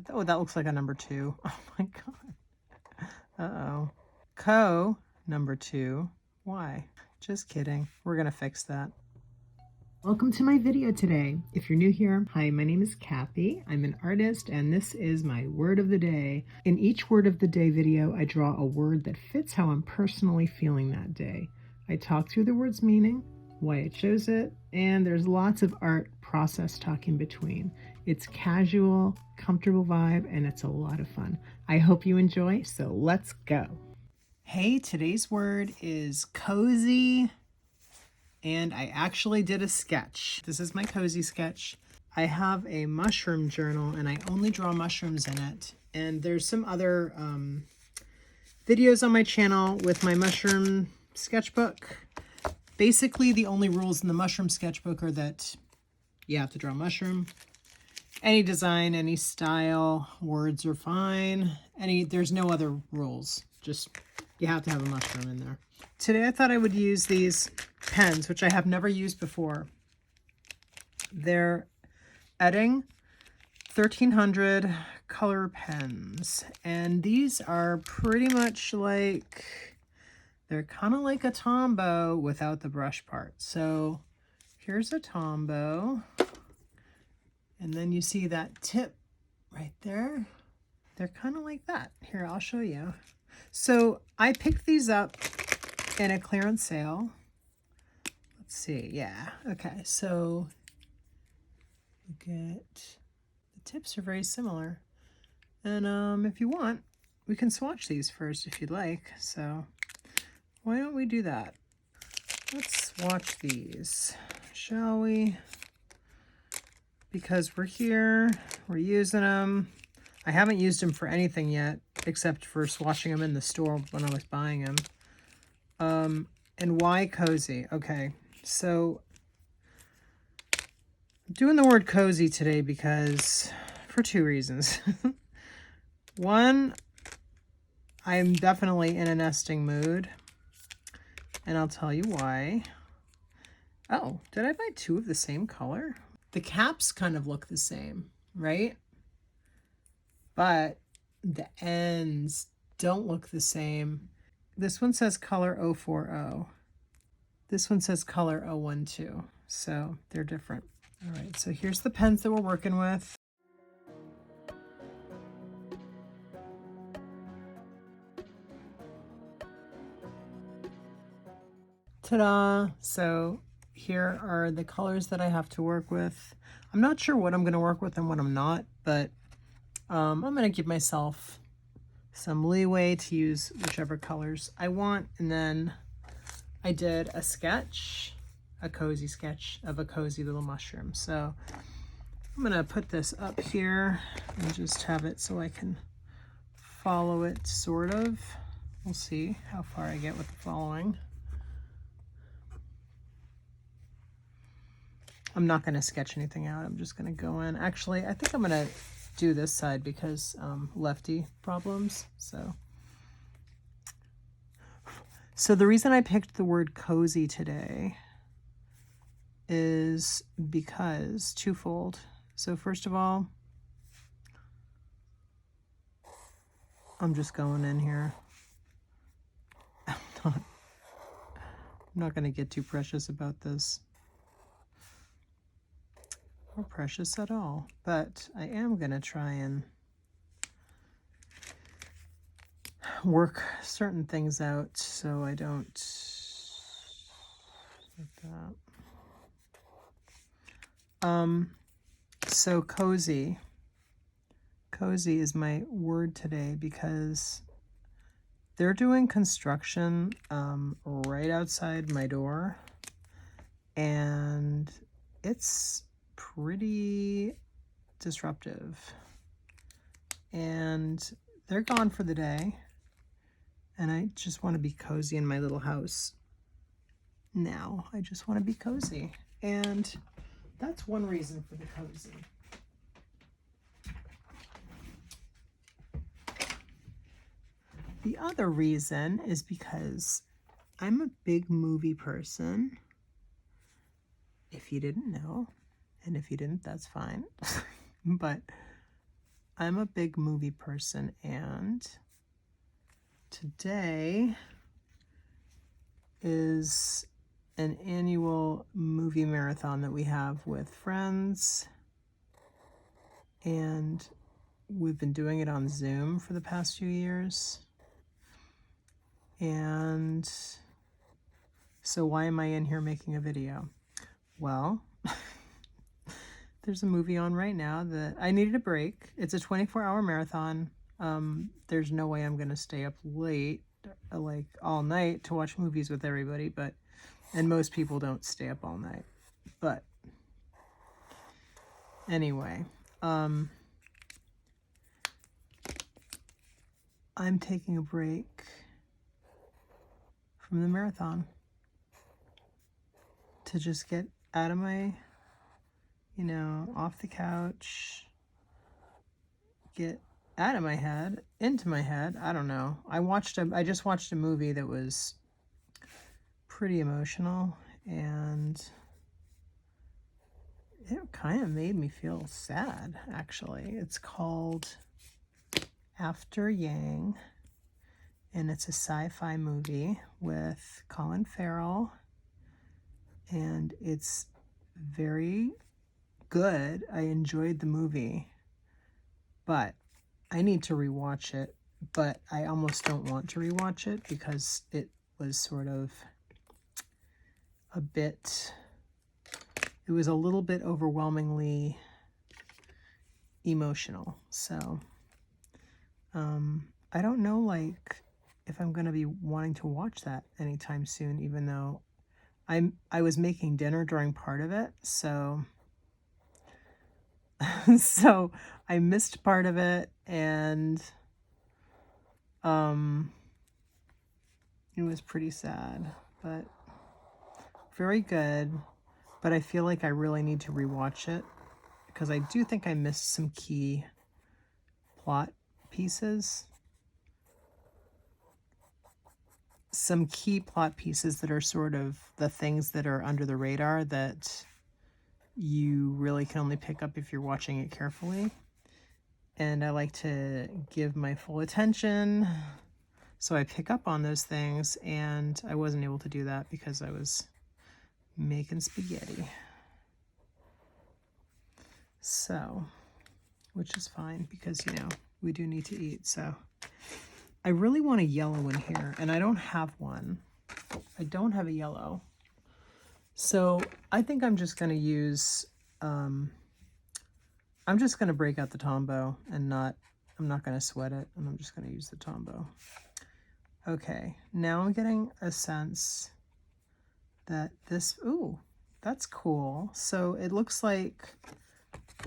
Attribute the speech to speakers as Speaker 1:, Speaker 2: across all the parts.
Speaker 1: Oh, that looks like a number 2. Oh my God. Uh-oh. Co, number 2. Why? Just kidding. We're going to fix that. Welcome to my video today. If you're new here, hi, my name is Kathy. I'm an artist and this is my word of the day. In each word of the day video, I draw a word that fits how I'm personally feeling that day. I talk through the word's meaning, why I chose it, and there's lots of art process talk in between. It's casual, comfortable vibe, and it's a lot of fun. I hope you enjoy, so let's go. Hey, today's word is cozy. And I actually did a sketch. This is my cozy sketch. I have a mushroom journal and I only draw mushrooms in it. And there's some other videos on my channel with my mushroom sketchbook. Basically, the only rules in the mushroom sketchbook are that you have to draw a mushroom. Any design, any style, words are fine. There's no other rules. Just you have to have a mushroom in there. Today I thought I would use these pens, which I have never used before. They're Edding 1300 color pens. And these are pretty much like, they're kind of like a Tombow without the brush part. So here's a Tombow. And then you see that tip right there. They're kind of like that. Here, I'll show you. So I picked these up in a clearance sale. Let's see. Yeah. Okay. So you get, the tips are very similar. And if you want, we can swatch these first if you'd like. So why don't we do that? Let's swatch these, shall we? Because we're here, we're using them. I haven't used them for anything yet, except for swatching them in the store when I was buying them. And why cozy? Okay, so I'm doing the word cozy today because, for 2 reasons. One, I'm definitely in a nesting mood, and I'll tell you why. Oh, did I buy 2 of the same color? The caps kind of look the same, right? But the ends don't look the same. This one says color 040. This one says color 012. So they're different. All right, so here's the pens that we're working with. Ta-da! So here are the colors that I have to work with. I'm not sure what I'm going to work with and what I'm not, but I'm going to give myself some leeway to use whichever colors I want. And then I did a sketch, a cozy sketch of a cozy little mushroom. So I'm going to put this up here and just have it so I can follow it, sort of. We'll see how far I get with the following. I'm not going to sketch anything out. I'm just going to go in. Actually, I think I'm going to do this side because lefty problems. So the reason I picked the word cozy today is because twofold. So first of all, I'm just going in here. I'm not going to get too precious about this. Or precious at all, but I am going to try and work certain things out so I don't like that. So cozy is my word today because they're doing construction right outside my door, and it's pretty disruptive, and they're gone for the day, and I just want to be cozy in my little house now. I just want to be cozy, and that's one reason for the cozy. The other reason is because I'm a big movie person, if you didn't know. And if you didn't, that's fine. But I'm a big movie person, and today is an annual movie marathon that we have with friends, and we've been doing it on Zoom for the past few years. And so why am I in here making a video? Well, there's a movie on right now that I needed a break. It's a 24-hour marathon. There's no way I'm going to stay up late, like all night, to watch movies with everybody, and most people don't stay up all night. But anyway, I'm taking a break from the marathon to just get out of my, off the couch, get out of my head, into my head. I don't know. I just watched a movie that was pretty emotional, and it kind of made me feel sad, actually. It's called After Yang, and it's a sci-fi movie with Colin Farrell, and it's very good. I enjoyed the movie, but I need to rewatch it, but I almost don't want to rewatch it because it was sort of it was a little bit overwhelmingly emotional. So I don't know, like, if I'm going to be wanting to watch that anytime soon, even though I was making dinner during part of it, so so I missed part of it, and it was pretty sad, but very good. But I feel like I really need to rewatch it because I do think I missed some key plot pieces. Some key plot pieces that are sort of the things that are under the radar that you really can only pick up if you're watching it carefully. And I like to give my full attention, so I pick up on those things, and I wasn't able to do that because I was making spaghetti. So, which is fine because, we do need to eat. So I really want a yellow in here, and I don't have one. I don't have a yellow. So I think I'm just going to use, I'm just going to break out the Tombow and I'm not going to sweat it, and I'm just going to use the Tombow. Okay, now I'm getting a sense that this, ooh, that's cool. So it looks like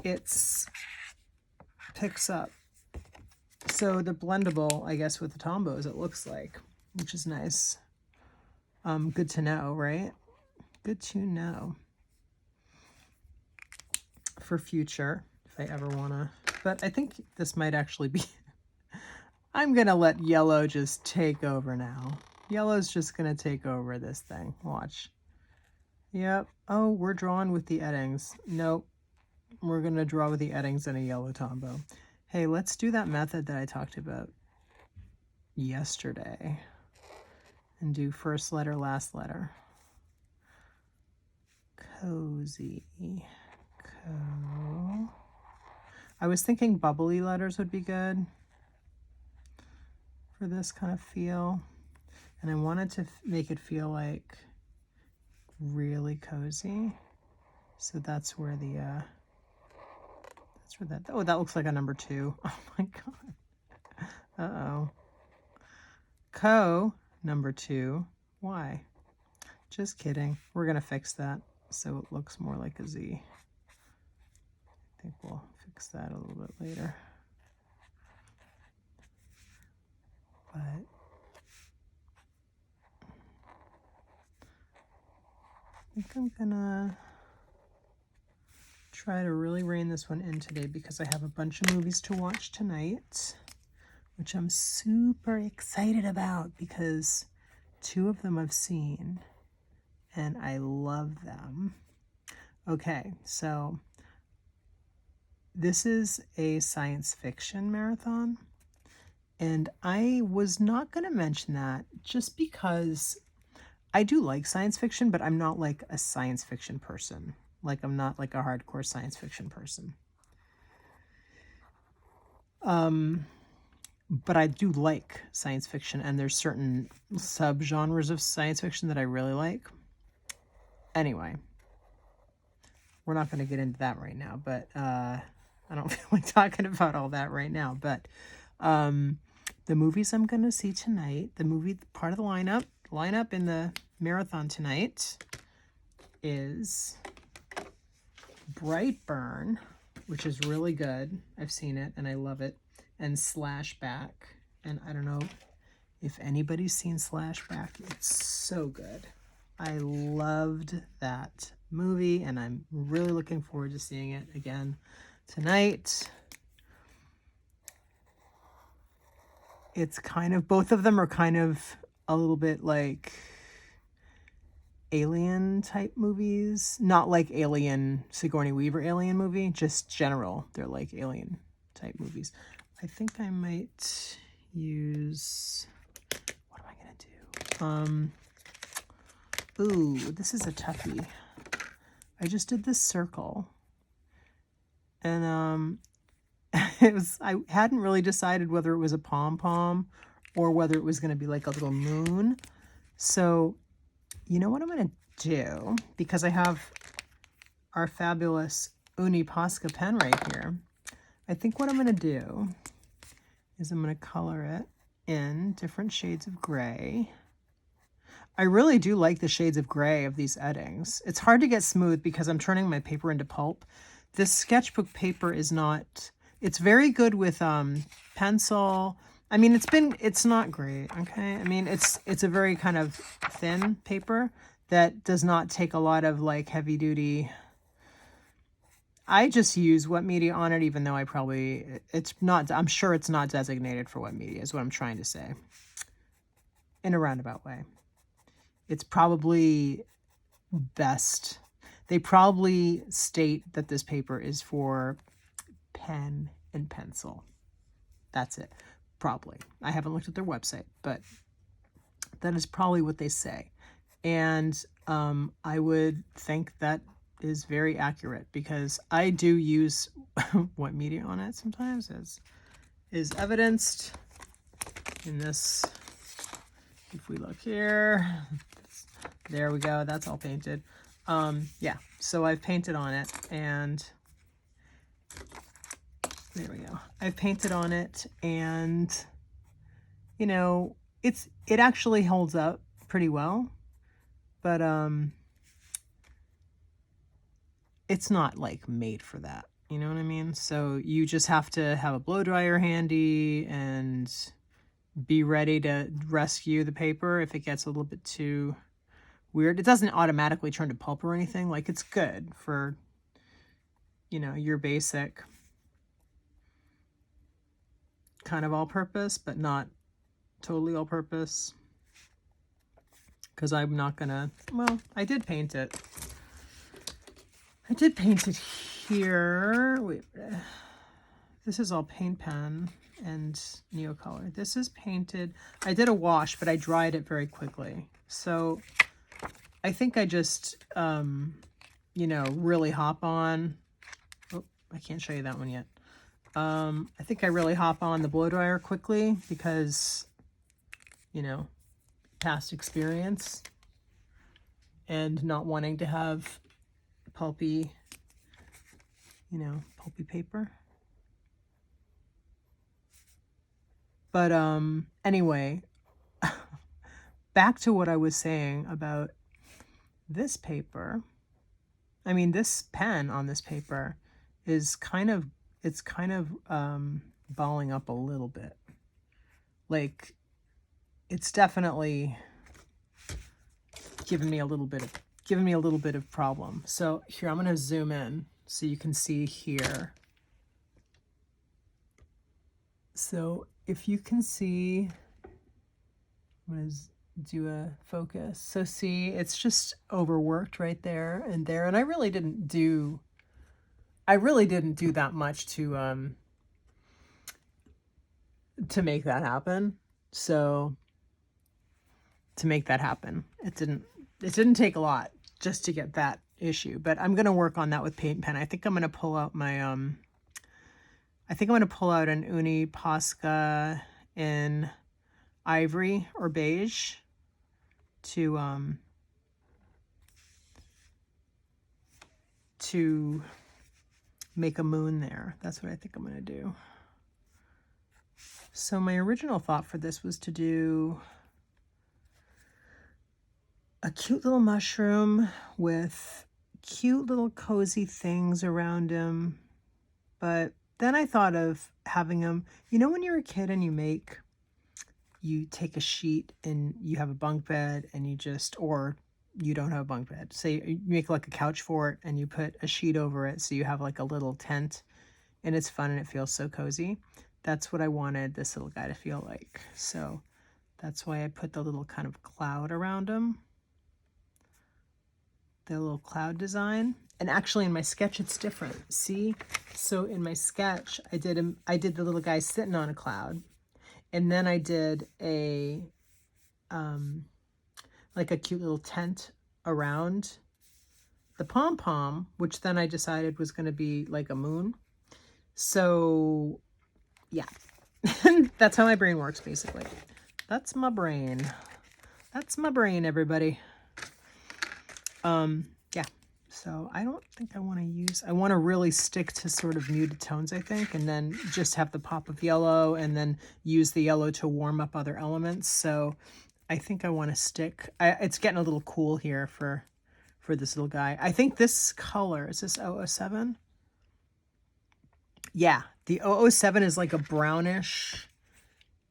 Speaker 1: it's picks up. So they're blendable, I guess, with the Tombows, it looks like, which is nice. Good to know, right? Good to know. For future, if I ever want to. But I think this might actually be... I'm going to let yellow just take over now. Yellow's just going to take over this thing. Watch. Yep. Oh, we're drawing with the Eddings. Nope. We're going to draw with the Eddings and a yellow Tombow. Hey, let's do that method that I talked about yesterday. And do first letter, last letter. Cozy. I was thinking bubbly letters would be good for this kind of feel. And I wanted to make it feel like really cozy. So that's where the, oh, that looks like a number 2. Oh my God. Uh-oh. Number 2. Why? Just kidding. We're going to fix that so it looks more like a Z. I think we'll fix that a little bit later. But I think I'm gonna try to really rein this one in today because I have a bunch of movies to watch tonight, which I'm super excited about because 2 of them I've seen and I love them. Okay, so this is a science fiction marathon, and I was not going to mention that just because I do like science fiction, but I'm not like a science fiction person. Like, I'm not like a hardcore science fiction person. But I do like science fiction, and there's certain subgenres of science fiction that I really like. Anyway, we're not going to get into that right now, but I don't feel like talking about all that right now. But the movies I'm going to see tonight, the movie part of the lineup in the marathon tonight is Brightburn, which is really good. I've seen it and I love it. And Slashback. And I don't know if anybody's seen Slashback. It's so good. I loved that movie, and I'm really looking forward to seeing it again tonight. It's kind of, both of them are kind of a little bit like alien type movies. Not like Alien, Sigourney Weaver alien movie, just general. They're like alien type movies. I think I might use, what am I gonna do? Ooh, this is a toughie. I just did this circle, and I hadn't really decided whether it was a pom-pom or whether it was going to be like a little moon. So, you know what I'm going to do? Because I have our fabulous Uni Posca pen right here. I think what I'm going to do is I'm going to color it in different shades of gray. I really do like the shades of gray of these Eddings. It's hard to get smooth because I'm turning my paper into pulp. This sketchbook paper is not, it's very good with pencil. I mean, it's not great, okay? I mean, it's a very kind of thin paper that does not take a lot of like heavy duty. I just use wet media on it, even though I'm sure it's not designated for wet media, is what I'm trying to say. In a roundabout way. It's probably best. They probably state that this paper is for pen and pencil. That's it. Probably. I haven't looked at their website, but that is probably what they say. And I would think that is very accurate because I do use wet media on it sometimes, as is evidenced in this. If we look here, there we go. That's all painted. Yeah, so I've painted on it, and there we go. I've painted on it, and you know, it actually holds up pretty well, but it's not like made for that. You know what I mean? So you just have to have a blow dryer handy and be ready to rescue the paper if it gets a little bit too weird. It doesn't automatically turn to pulp or anything. Like, it's good for, you know, your basic kind of all-purpose, but not totally all-purpose. Because I'm not gonna, well, I did paint it. I did paint it here. Wait, this is all paint pen and Neocolor. This is painted. I did a wash, but I dried it very quickly. So I think I just, you know, really hop on. Oh, I can't show you that one yet. I think I really hop on the blow dryer quickly because, you know, past experience and not wanting to have pulpy, you know, pulpy paper. But anyway, back to what I was saying about this paper. I mean, this pen on this paper is kind of, it's kind of balling up a little bit. Like, it's definitely giving me a little bit of problem. So here, I'm going to zoom in so you can see here. So if you can see, I'm going to do a focus. So see, it's just overworked right there and there. And I really didn't do, I really didn't do that much to make that happen. So to make that happen, it didn't take a lot just to get that issue, but I'm going to work on that with paint pen. I think I'm going to pull out my, I think I'm going to pull out an Uni Posca in ivory or beige to make a moon there. That's what I think I'm going to do. So my original thought for this was to do a cute little mushroom with cute little cozy things around him. But then I thought of having him, you know, when you're a kid and you take a sheet and you have a bunk bed and or you don't have a bunk bed. Say you make like a couch for it and you put a sheet over it so you have like a little tent and it's fun and it feels so cozy. That's what I wanted this little guy to feel like. So that's why I put the little kind of cloud around him. The little cloud design. And actually in my sketch it's different. See? So in my sketch I did the little guy sitting on a cloud. And then I did a like a cute little tent around the pom-pom, which then I decided was going to be like a moon. So yeah, that's how my brain works basically. That's my brain. That's my brain, everybody. Yeah, so I don't think I want to really stick to sort of muted tones, I think, and then just have the pop of yellow and then use the yellow to warm up other elements. So I think I want to stick, it's getting a little cool here for this little guy. I think this color, is this 007? Yeah, the 007 is like a brownish,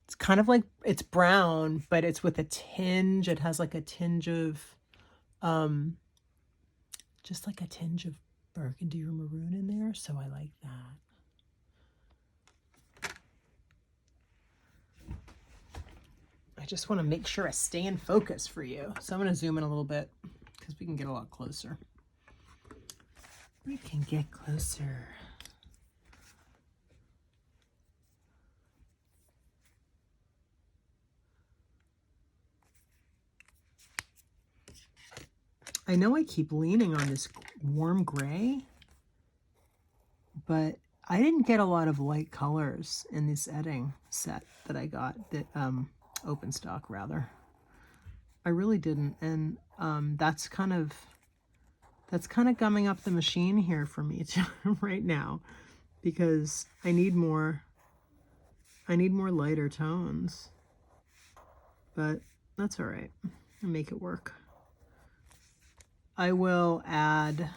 Speaker 1: it's kind of like, it's brown, but it's with a tinge. It has like a tinge of, just like a tinge of burgundy or maroon in there. So I like that. I just want to make sure I stay in focus for you. So I'm going to zoom in a little bit because we can get a lot closer. We can get closer. I know I keep leaning on this warm gray, but I didn't get a lot of light colors in this Edding set that I got, that open stock rather. I really didn't, and that's kind of gumming up the machine here for me right now, because I need more lighter tones, but that's all right. I'll make it work. I will add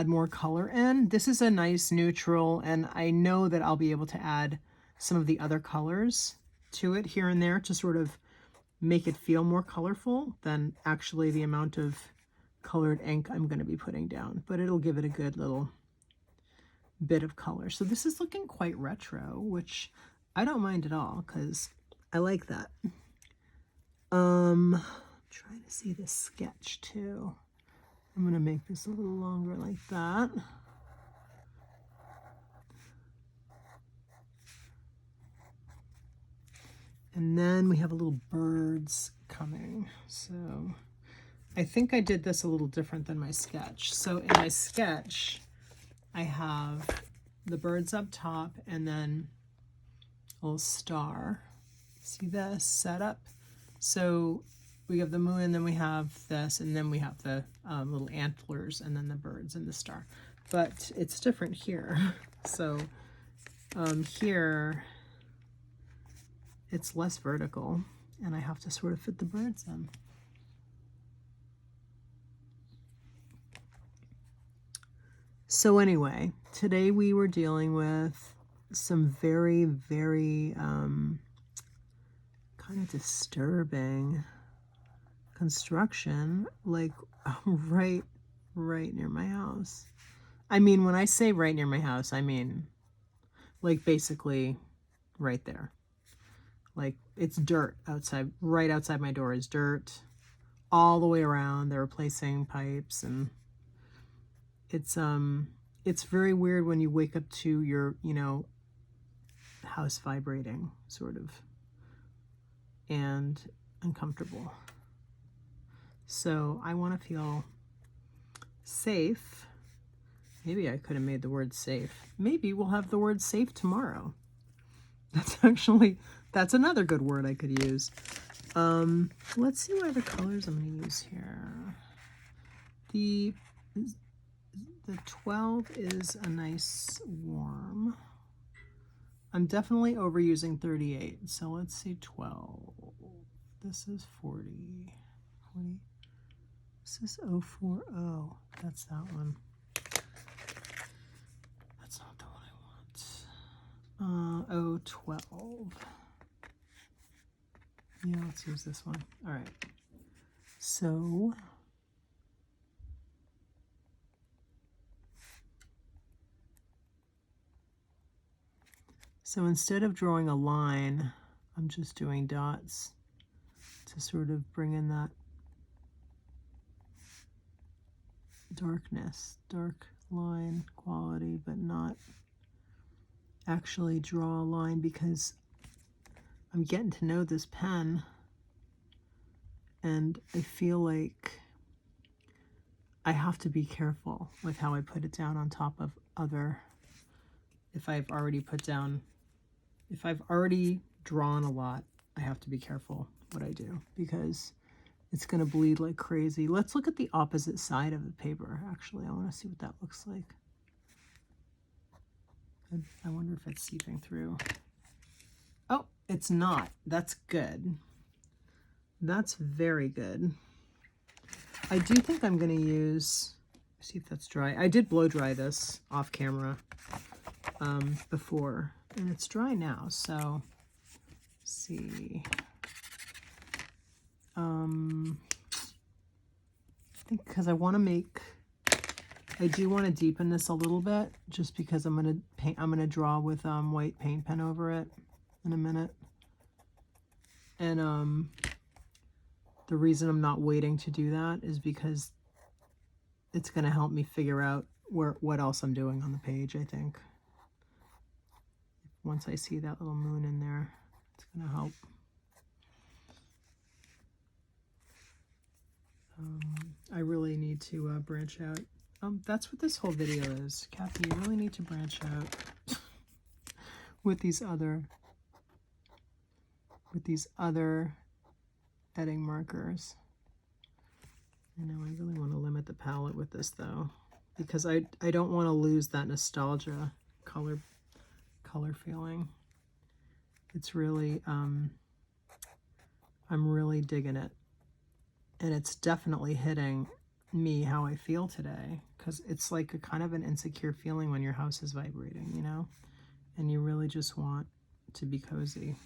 Speaker 1: more color in. This is a nice neutral, and I know that I'll be able to add some of the other colors to it here and there to sort of make it feel more colorful than actually the amount of colored ink I'm going to be putting down, but it'll give it a good little bit of color. So this is looking quite retro, which I don't mind at all because I like that. Trying to see this sketch too. I'm going to make this a little longer like that. And then we have a little birds coming. So I think I did this a little different than my sketch. So in my sketch, I have the birds up top and then a little star. See this setup? So we have the moon, and then we have this, and then we have the little antlers, and then the birds and the star. But it's different here. So here, it's less vertical, and I have to sort of fit the birds in. So anyway, today we were dealing with some very, very kind of disturbing construction, like right near my house. I mean, when I say right near my house, I mean like basically right there. Like, it's dirt outside, right outside my door is dirt all the way around. They're replacing pipes, and it's very weird when you wake up to your, you know, house vibrating, sort of, and uncomfortable. So I want to feel safe. Maybe I could have made the word safe. Maybe we'll have the word safe tomorrow. That's another good word I could use. Let's see what other colors I'm going to use here. The 12 is a nice warm. I'm definitely overusing 38, so let's see 12. This is 40. This is 040. That's that one. That's not the one I want. 012. Yeah, let's use this one. All right. So instead of drawing a line, I'm just doing dots to sort of bring in that darkness, dark line quality, but not actually draw a line, because I'm getting to know this pen and I feel like I have to be careful with how I put it down on top of other, if I've already drawn a lot, I have to be careful what I do, because it's going to bleed like crazy. Let's look at the opposite side of the paper. Actually, I want to see what that looks like. I wonder if it's seeping through. Oh, it's not. That's good. That's very good. I do think I'm going to use, see if that's dry. I did blow dry this off camera before, and it's dry now. So let's see. I think because I want to make, I do want to deepen this a little bit, just because I'm going to draw with white paint pen over it in a minute. And the reason I'm not waiting to do that is because it's going to help me figure out what else I'm doing on the page, I think. Once I see that little moon in there, it's going to help. I really need to branch out. That's what this whole video is. Kathy, you really need to branch out with these other Edding markers. I know I really want to limit the palette with this though, because I don't want to lose that nostalgia color feeling. It's really I'm really digging it, and it's definitely hitting me how I feel today, because it's like a kind of an insecure feeling when your house is vibrating, you know, and you really just want to be cozy.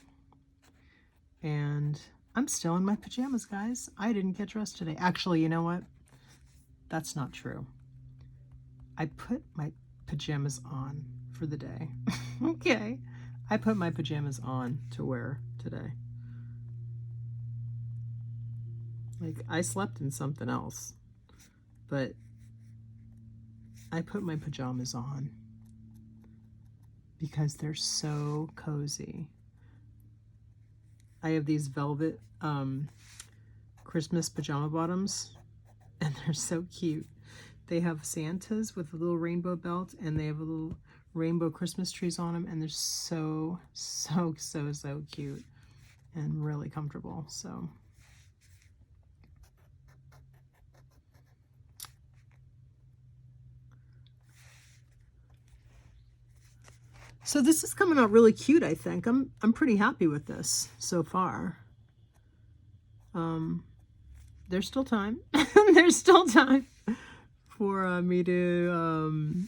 Speaker 1: And I'm still in my pajamas, guys. I didn't get dressed today. Actually, you know what? That's not true. I put my pajamas on for the day. Okay. I put my pajamas on to wear today. Like, I slept in something else, but I put my pajamas on because they're so cozy. I have these velvet Christmas pajama bottoms, and they're so cute. They have Santas with a little rainbow belt, and they have a little rainbow Christmas trees on them, and they're so cute and really comfortable. So this is coming out really cute, I think. I'm pretty happy with this so far. There's still time. There's still time for me to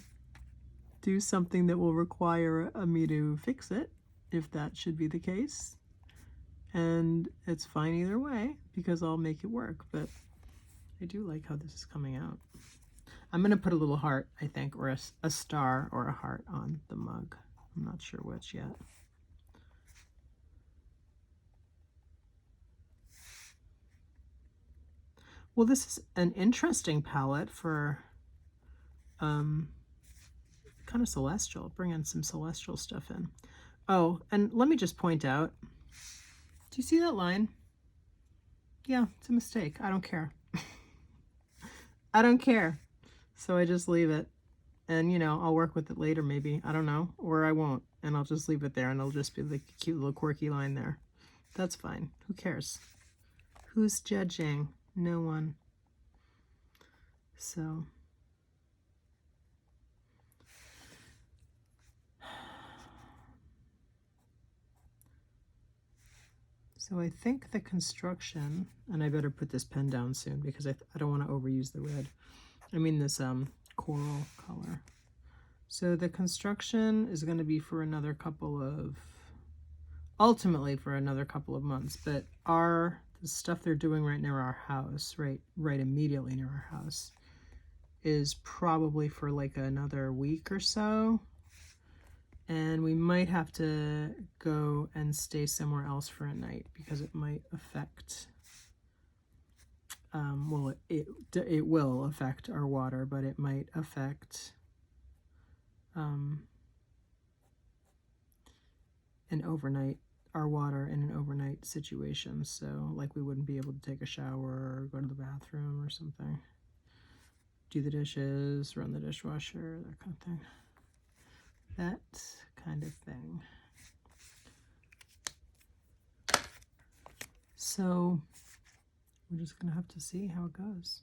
Speaker 1: do something that will require me to fix it, if that should be the case. And it's fine either way, because I'll make it work. But I do like how this is coming out. I'm going to put a little heart, I think, or a star or a heart on the mug. I'm not sure which yet. Well, this is an interesting palette for kind of celestial. Bring in some celestial stuff in. Oh, and let me just point out, do you see that line? Yeah, it's a mistake. I don't care. I don't care. So I just leave it. And, you know, I'll work with it later maybe. I don't know. Or I won't. And I'll just leave it there and it'll just be like a cute little quirky line there. That's fine. Who cares? Who's judging? No one. So I think the construction, and I better put this pen down soon because I don't want to overuse the red. I mean this coral color. So the construction is going to be for another couple of, ultimately for another couple of months, but the stuff they're doing right near our house, right immediately near our house, is probably for like another week or so. And we might have to go and stay somewhere else for a night because it might affect, well, it will affect our water, but it might affect our water in an overnight situation. So like we wouldn't be able to take a shower or go to the bathroom or something. Do the dishes, run the dishwasher, that kind of thing. That kind of thing. So we're just going to have to see how it goes.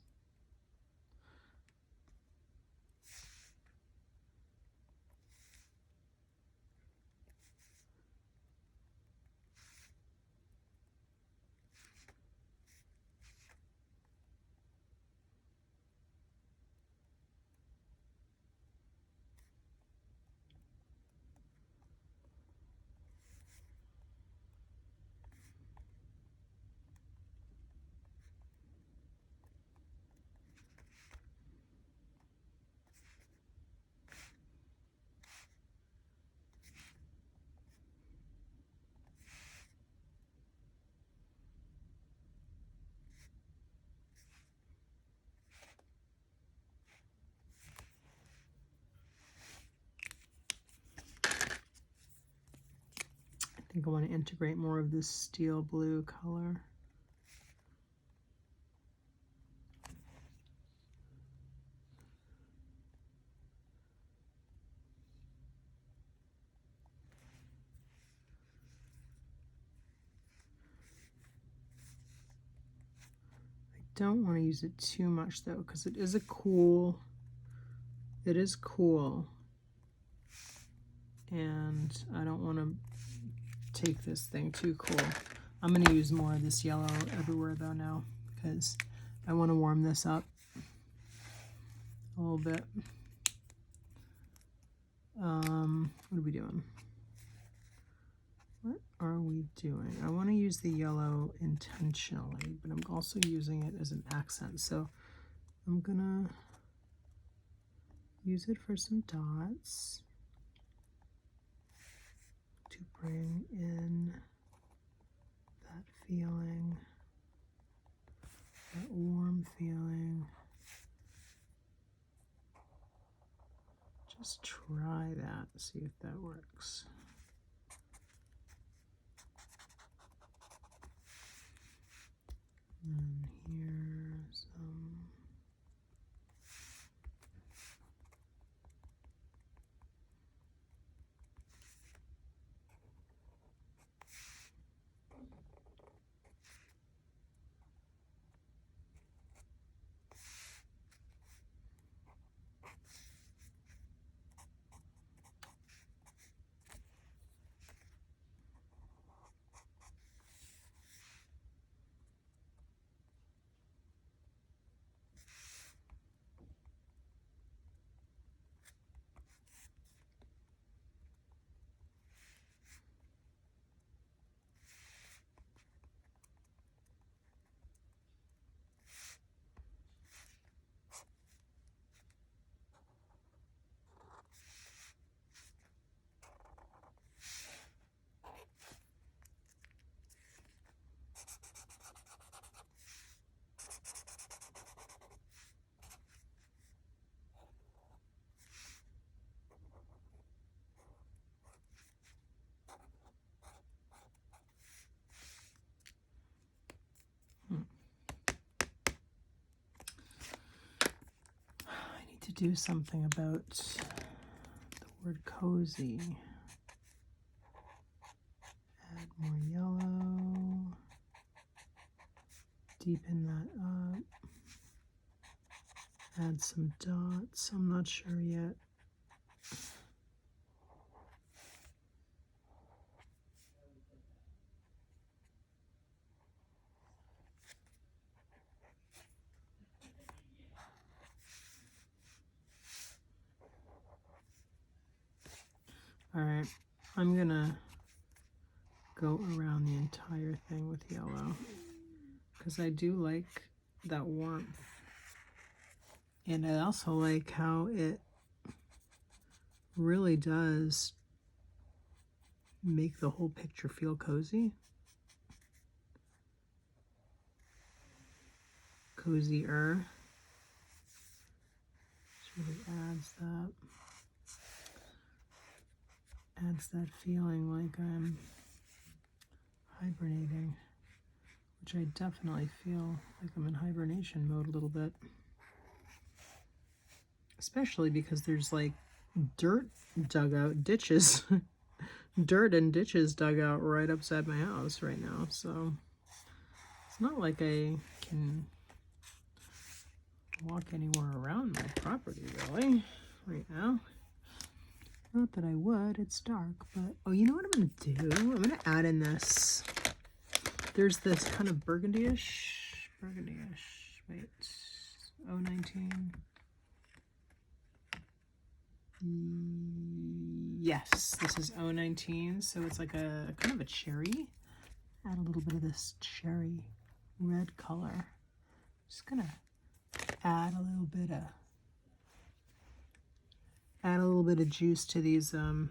Speaker 1: I think I want to integrate more of this steel blue color. I don't want to use it too much though, because it is cool, and I don't want to take this thing too cool. I'm going to use more of this yellow everywhere though now, because I want to warm this up a little bit. What are we doing? What are we doing? I want to use the yellow intentionally, but I'm also using it as an accent. So I'm gonna use it for some dots to bring in that feeling, that warm feeling. Just try that, see if that works. And here's to do something about the word cozy. Add more yellow. Deepen that up. Add some dots. I'm not sure yet. All right, I'm gonna go around the entire thing with yellow because I do like that warmth. And I also like how it really does make the whole picture feel cozy. Cozier. It really adds that feeling like I'm hibernating, which I definitely feel like I'm in hibernation mode a little bit. Especially because there's like dirt dug out, ditches, dirt and ditches dug out right upside my house right now. So it's not like I can walk anywhere around my property really right now. Not that I would, it's dark, but oh, you know what I'm gonna do? I'm gonna add in this. There's this kind of burgundy-ish, wait, 019. Yes, this is 019, so it's like a kind of a cherry. Add a little bit of this cherry red color. Just gonna add a little bit of juice to these little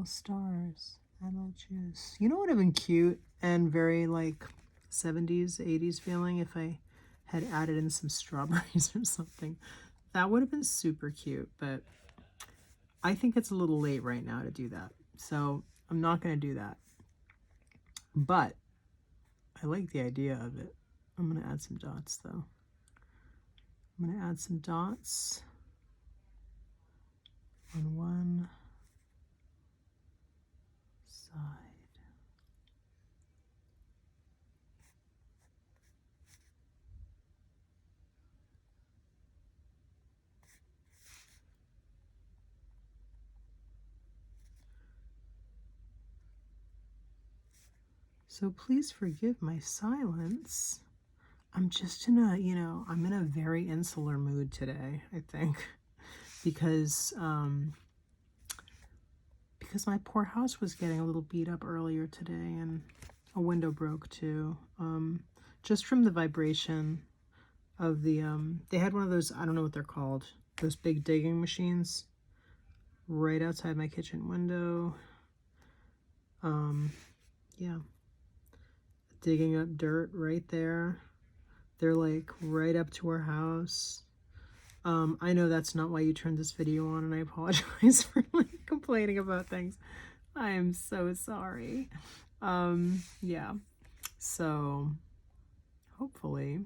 Speaker 1: stars. Add a little juice. You know what would have been cute and very like 70s, 80s feeling if I had added in some strawberries or something. That would have been super cute, but I think it's a little late right now to do that. So I'm not going to do that. But I like the idea of it. I'm going to add some dots though. I'm going to add some dots on one side. So please forgive my silence. I'm just in a, I'm in a very insular mood today, I think, because my poor house was getting a little beat up earlier today and a window broke too. Just from the vibration of the, they had one of those, I don't know what they're called, those big digging machines right outside my kitchen window. Yeah. Digging up dirt right there. They're like right up to our house. I know that's not why you turned this video on, and I apologize for like complaining about things. I am so sorry. Yeah. So hopefully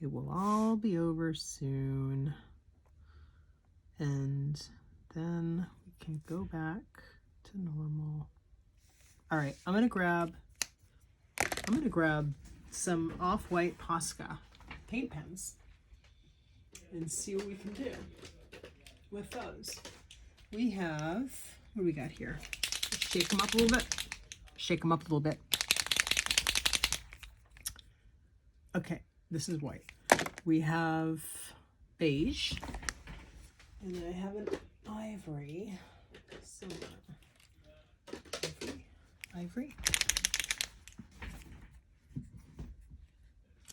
Speaker 1: it will all be over soon. And then we can go back to normal. All right, I'm gonna grab some off-white Posca paint pens and see what we can do with those. We have, what do we got here? Shake them up a little bit. Shake them up a little bit. Okay, this is white. We have beige, and then I have an ivory. Silver. Ivory.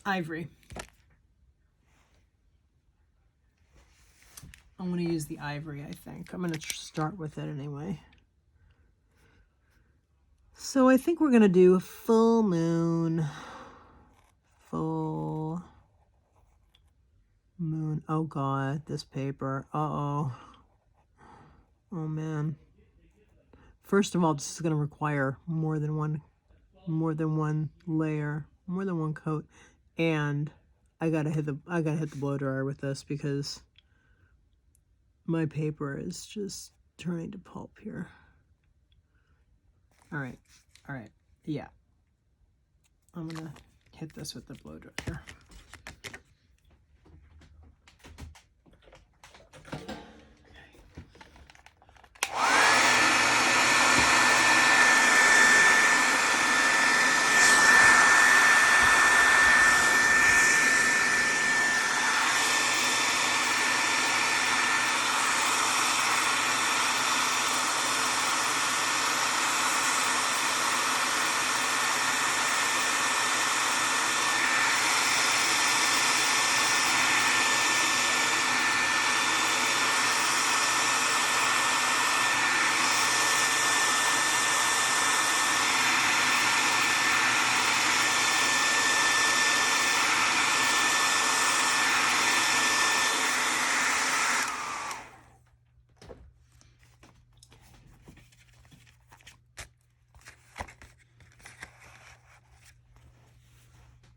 Speaker 1: Ivory. I'm going to use the ivory, I think. I'm going to start with it anyway. So I think we're going to do full moon. Full moon. Oh God, this paper. Uh-oh. Oh man. First of all, this is going to require more than one layer, more than one coat. And I gotta hit the blow dryer with this because my paper is just trying to pulp here. All right, yeah. I'm gonna hit this with the blow dryer.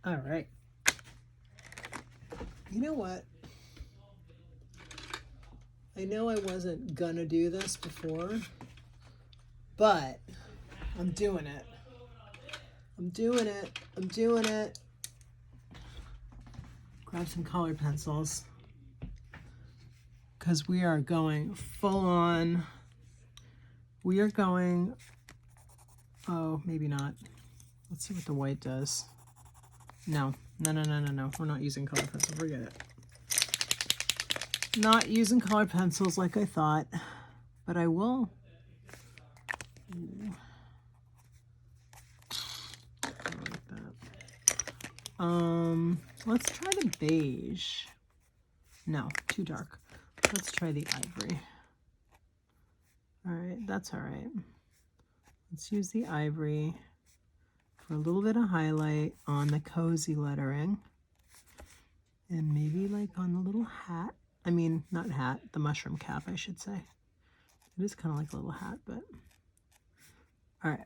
Speaker 1: All right. You know what? I know I wasn't gonna do this before, but I'm doing it. I'm doing it. Grab some colored pencils because we are going full on. We are going, oh, maybe not. Let's see what the white does. No. We're not using colored pencils. Forget it. Not using colored pencils like I thought, but I will. Ooh. I like that. Let's try the beige. No, too dark. Let's try the ivory. All right, that's all right. Let's use the ivory for a little bit of highlight on the cozy lettering. And maybe like on the little hat. I mean, not hat, the mushroom cap, I should say. It is kind of like a little hat, but all right.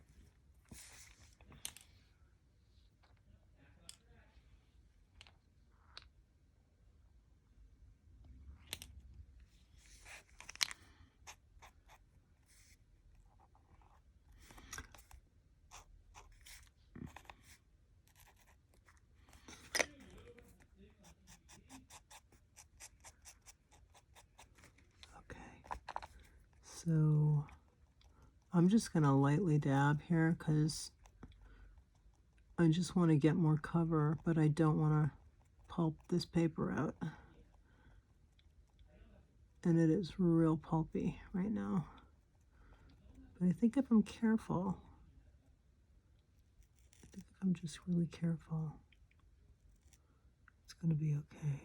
Speaker 1: So I'm just going to lightly dab here because I just want to get more cover, but I don't want to pulp this paper out. And it is real pulpy right now. But I think if I'm careful, I'm just really careful, it's going to be okay.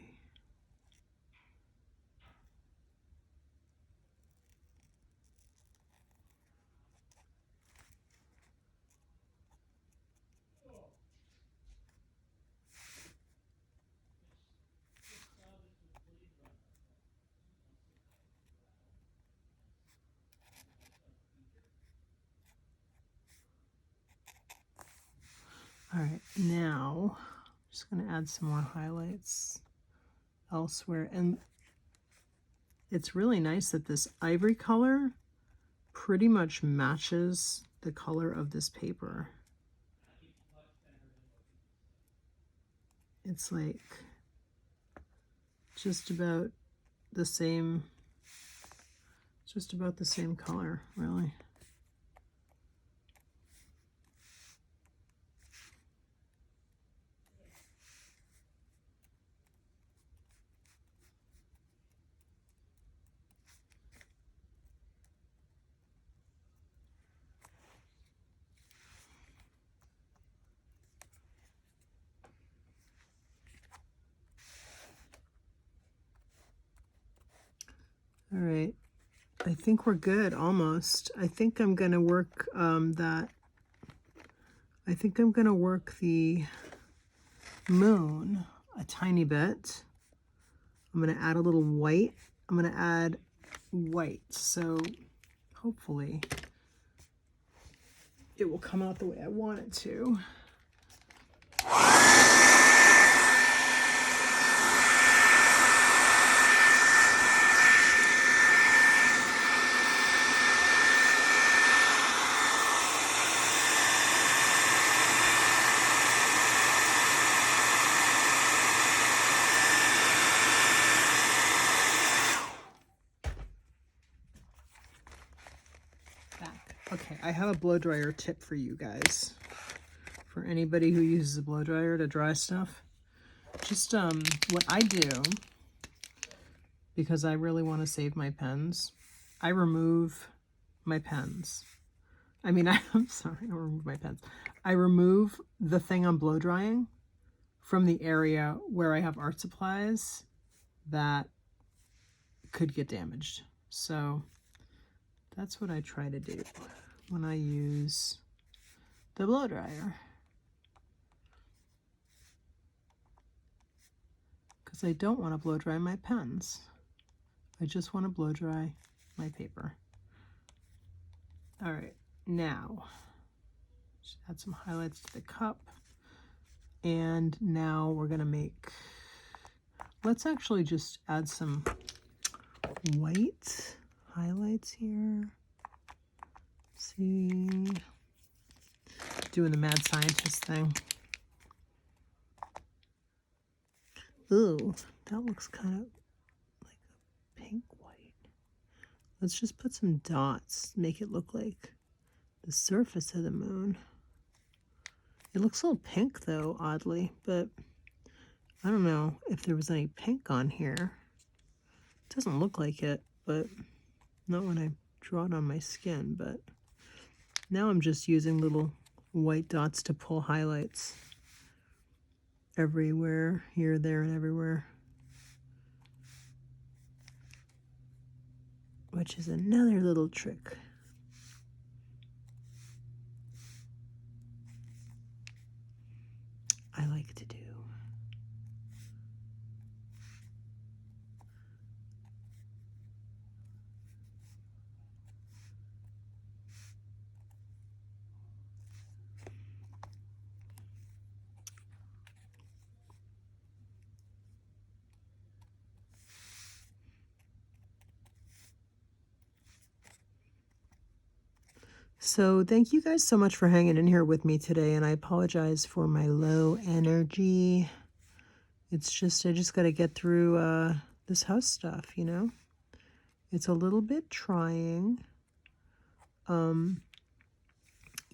Speaker 1: All right, now I'm just going to add some more highlights elsewhere. And it's really nice that this ivory color pretty much matches the color of this paper. It's like just about the same color, really. All right, I think we're good almost. I think I'm gonna work I think I'm gonna work the moon a tiny bit. I'm gonna add a little white. I'm gonna add white, so hopefully it will come out the way I want it to. Okay, I have a blow dryer tip for you guys. For anybody who uses a blow dryer to dry stuff. Just what I do, because I really want to save my pens, I remove my pens. I mean, I'm sorry, I don't remove my pens. I remove the thing I'm blow drying from the area where I have art supplies that could get damaged. So that's what I try to do when I use the blow dryer. Because I don't want to blow dry my pens. I just want to blow dry my paper. All right, now just add some highlights to the cup. And now we're gonna make, let's actually just add some white highlights here. See, doing the mad scientist thing. Ooh, that looks kind of like a pink white. Let's just put some dots, make it look like the surface of the moon. It looks a little pink though, oddly, but I don't know if there was any pink on here. It doesn't look like it, but not when I draw it on my skin. But now I'm just using little white dots to pull highlights everywhere, here, there, and everywhere. Which is another little trick. I like to do. So thank you guys so much for hanging in here with me today, and I apologize for my low energy. It's just, I just got to get through this house stuff, you know? It's a little bit trying, you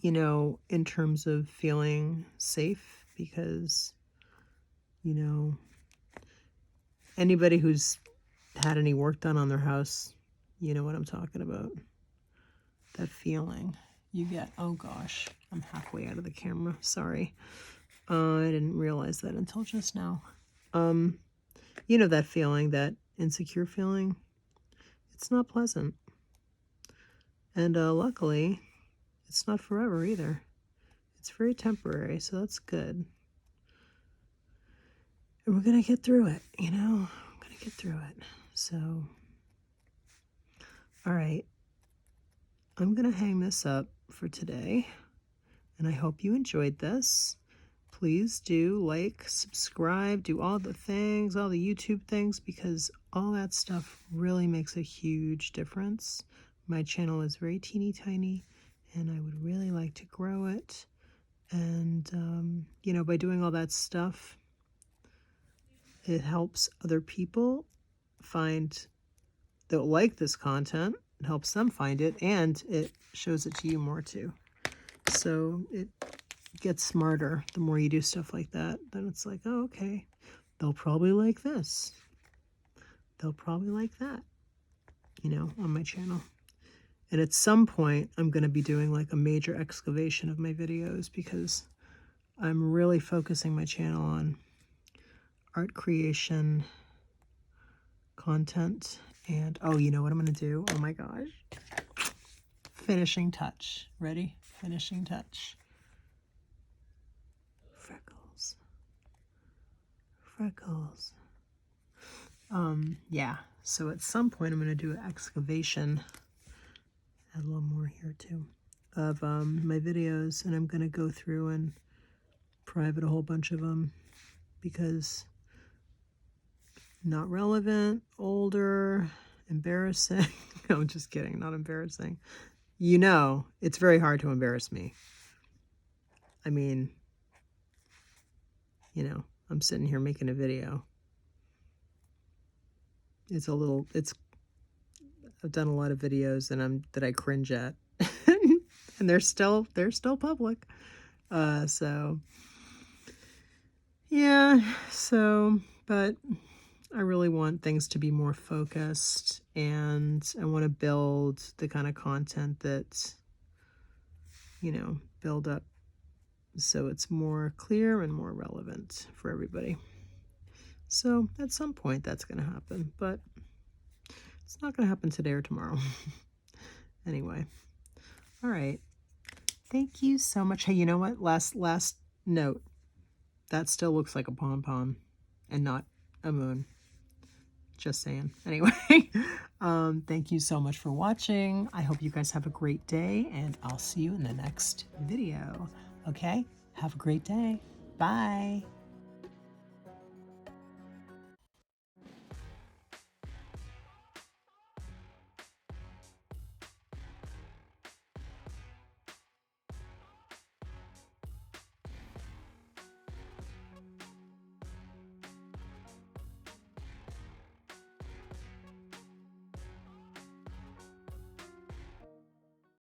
Speaker 1: know, in terms of feeling safe, because, you know, anybody who's had any work done on their house, you know what I'm talking about. That feeling you get. Oh gosh, I'm halfway out of the camera. Sorry. I didn't realize that until just now. You know that feeling, that insecure feeling? It's not pleasant. And luckily, it's not forever either. It's very temporary, so that's good. And we're going to get through it, you know? We're going to get through it. So, all right. I'm going to hang this up for today, and I hope you enjoyed this. Please do like, subscribe, do all the things, all the YouTube things, because all that stuff really makes a huge difference. My channel is very teeny tiny, and I would really like to grow it. And, you know, by doing all that stuff, it helps other people find that like this content. It helps them find it, and it shows it to you more too. So it gets smarter the more you do stuff like that. Then it's like, oh, okay, they'll probably like this. They'll probably like that, you know, on my channel. And at some point, I'm going to be doing like a major excavation of my videos, because I'm really focusing my channel on art creation, content, and oh, you know what I'm going to do? Oh my gosh. Finishing touch. Ready? Finishing touch. Freckles. Freckles. Yeah. So at some point I'm going to do an excavation. Add a little more here too. Of my videos, and I'm going to go through and private a whole bunch of them, because not relevant, older, embarrassing. No, I'm just kidding. Not embarrassing. You know, it's very hard to embarrass me. I mean, you know, I'm sitting here making a video. I've done a lot of videos that I cringe at. and they're still public. So yeah, but I really want things to be more focused, and I want to build the kind of content that, build up so it's more clear and more relevant for everybody. So at some point that's going to happen, but it's not going to happen today or tomorrow. Anyway, all right. Thank you so much. Hey, you know what? Last note. That still looks like a pom-pom and not a moon. Just saying. Anyway, thank you so much for watching. I hope you guys have a great day, and I'll see you in the next video. Okay? Have a great day. Bye.